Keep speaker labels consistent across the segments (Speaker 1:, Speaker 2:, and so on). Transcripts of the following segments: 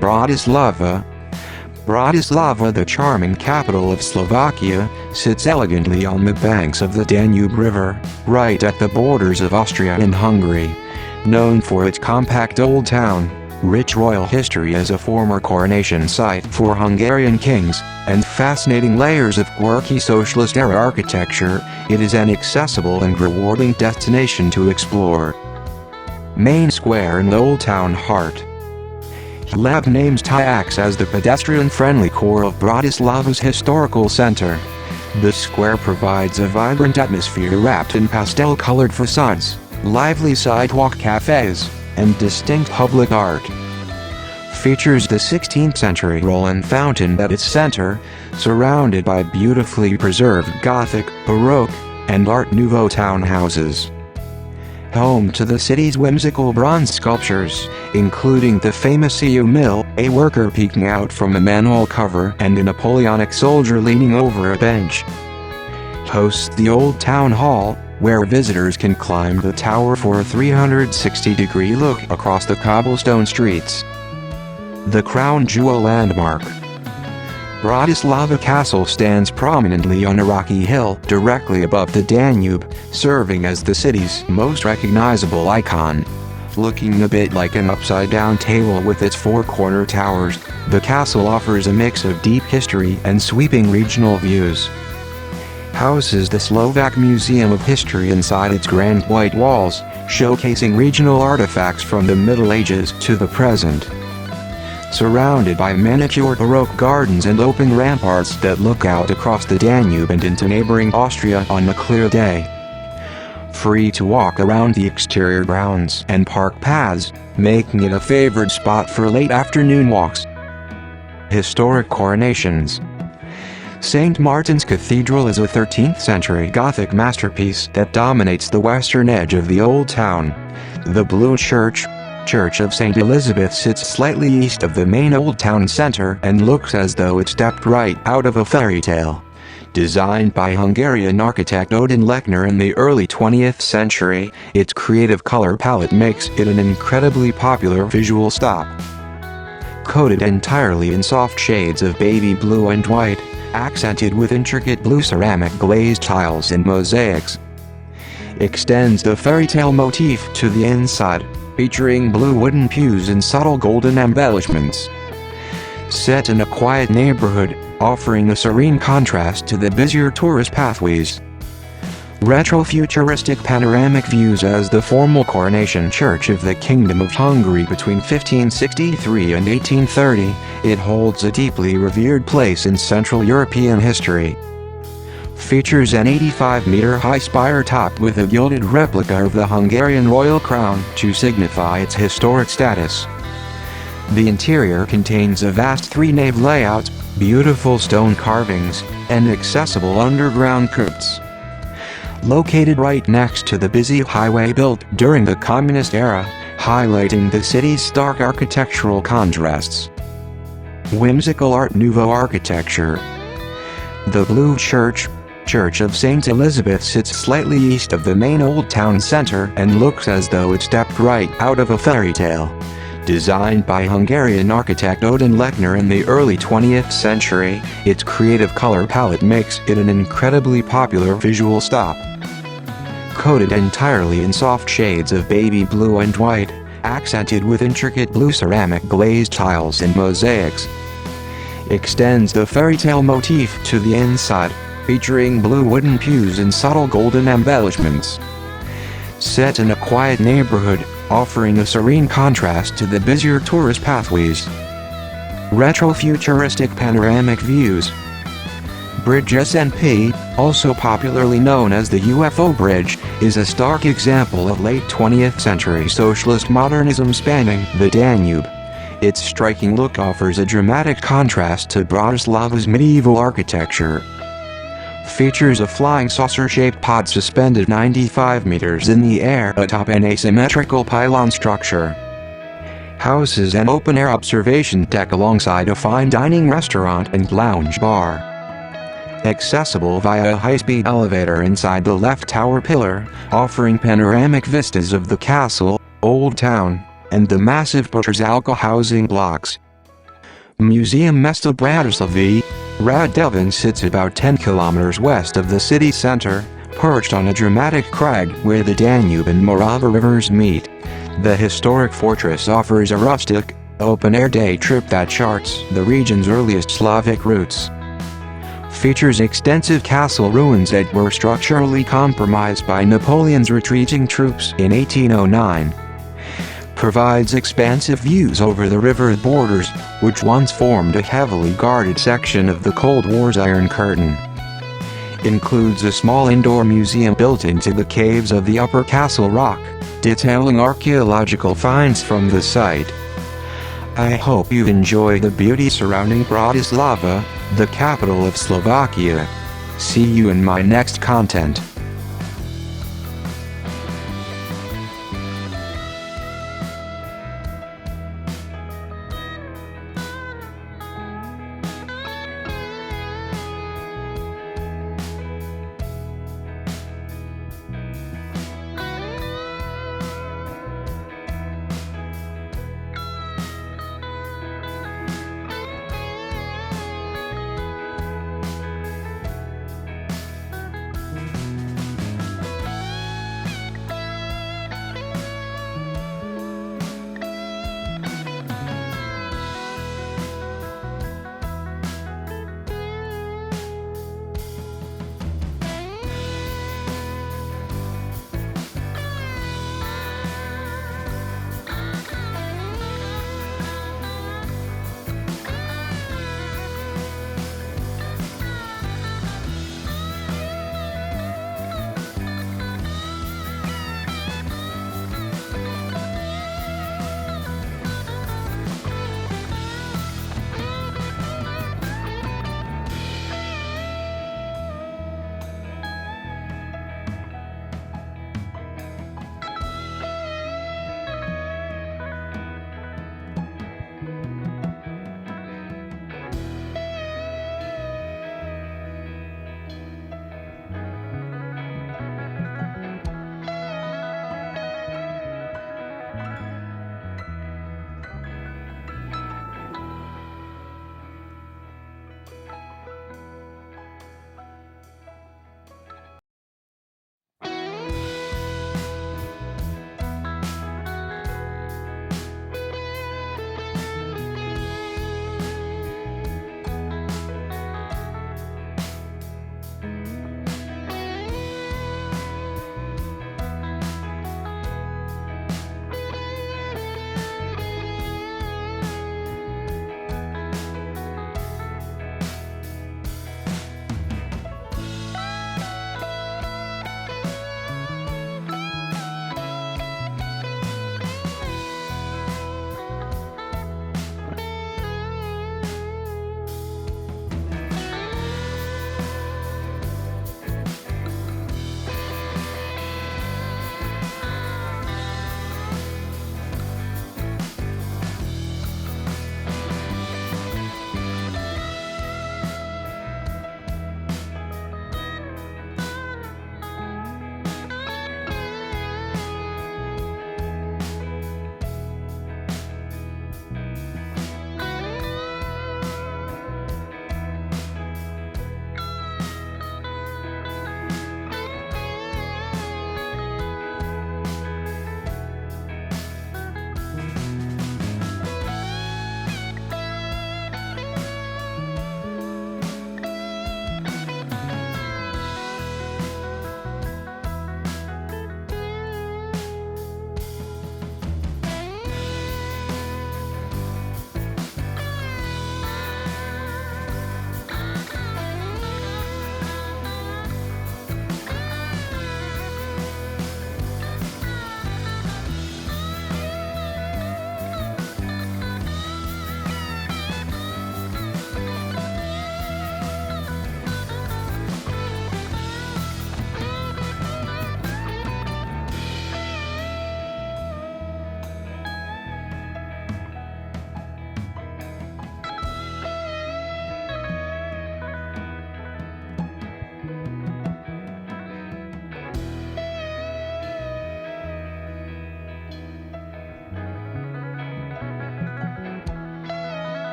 Speaker 1: Bratislava. Bratislava, the charming capital of Slovakia, sits elegantly on the banks of the Danube River, right at the borders of Austria and Hungary. Known for its compact old town, rich royal history as a former coronation site for Hungarian kings, and fascinating layers of quirky socialist-era architecture, it is an accessible and rewarding destination to explore. Main square in the old town heart. Hlavné acts as the pedestrian-friendly core of Bratislava's historical center. The square provides a vibrant atmosphere wrapped in pastel-colored facades, lively sidewalk cafes, and distinct public art. Features the 16th century Roland Fountain at its center, surrounded by beautifully preserved Gothic, Baroque, and Art Nouveau townhouses. Home to the city's whimsical bronze sculptures, including the famous Čumil, a worker peeking out from a manhole cover, and a Napoleonic soldier leaning over a bench. Hosts the old town hall, where visitors can climb the tower for a 360-degree look across the cobblestone streets. The crown jewel landmark. Bratislava Castle stands prominently on a rocky hill directly above the Danube, serving as the city's most recognizable icon. Looking a bit like an upside-down table with its four-corner towers, the castle offers a mix of deep history and sweeping regional views. Houses the Slovak Museum of History inside its grand white walls, showcasing regional artifacts from the Middle Ages to the present. Surrounded by manicured Baroque gardens and open ramparts that look out across the Danube and into neighboring Austria on a clear day. Free to walk around the exterior grounds and park paths, making it a favored spot for late afternoon walks. Historic coronations. St. Martin's Cathedral is a 13th century Gothic masterpiece that dominates the western edge of the old town. The Blue Church of St. Elizabeth sits slightly east of the main old town center and looks as though it stepped right out of a fairy tale. Designed by Hungarian architect Odin Lechner in the early 20th century, its creative color palette makes it an incredibly popular visual stop. Coated entirely in soft shades of baby blue and white, accented with intricate blue ceramic glazed tiles and mosaics, extends the fairy tale motif to the inside, featuring blue wooden pews and subtle golden embellishments. Set in a quiet neighborhood, offering a serene contrast to the busier tourist pathways. Retro-futuristic panoramic views as the formal coronation church of the Kingdom of Hungary between 1563 and 1830, it holds a deeply revered place in Central European history. Features an 85-meter-high spire topped with a gilded replica of the Hungarian royal crown to signify its historic status. The interior contains a vast three-nave layout, beautiful stone carvings, and accessible underground crypts. Located right next to the busy highway built during the communist era, highlighting the city's stark architectural contrasts. Whimsical Art Nouveau architecture. The Blue Church of St. Elizabeth sits slightly east of the main old town center and looks as though it stepped right out of a fairy tale. Designed by Hungarian architect Odin Lechner in the early 20th century, its creative color palette makes it an incredibly popular visual stop. Coated entirely in soft shades of baby blue and white, accented with intricate blue ceramic glazed tiles and mosaics, extends the fairy tale motif to the inside, featuring blue wooden pews and subtle golden embellishments. Set in a quiet neighborhood, offering a serene contrast to the busier tourist pathways. Retro-futuristic panoramic views. Bridge SMP, also popularly known as the UFO Bridge, is a stark example of late 20th century socialist modernism spanning the Danube. Its striking look offers a dramatic contrast to Bratislava's medieval architecture. Features a flying saucer-shaped pod suspended 95 meters in the air atop an asymmetrical pylon structure. Houses an open-air observation deck alongside a fine dining restaurant and lounge bar. Accessible via a high-speed elevator inside the left tower pillar, offering panoramic vistas of the castle, old town, and the massive Petrzelka housing blocks. Muzeum Mesta Bratislava, Radovan sits about 10 kilometers west of the city center, perched on a dramatic crag where the Danube and Morava rivers meet. The historic fortress offers a rustic, open-air day trip that charts the region's earliest Slavic roots. Features extensive castle ruins that were structurally compromised by Napoleon's retreating troops in 1809. Provides expansive views over the river borders, which once formed a heavily guarded section of the Cold War's Iron Curtain. Includes a small indoor museum built into the caves of the Upper Castle Rock, detailing archaeological finds from the site. I hope you enjoy the beauty surrounding Bratislava, the capital of Slovakia. See you in my next content.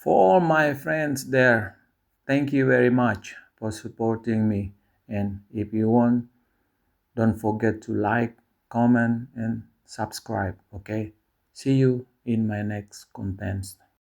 Speaker 2: For all my friends there, thank you very much for supporting me. And if you want, don't forget to like, comment, and subscribe. Okay? See you in my next content.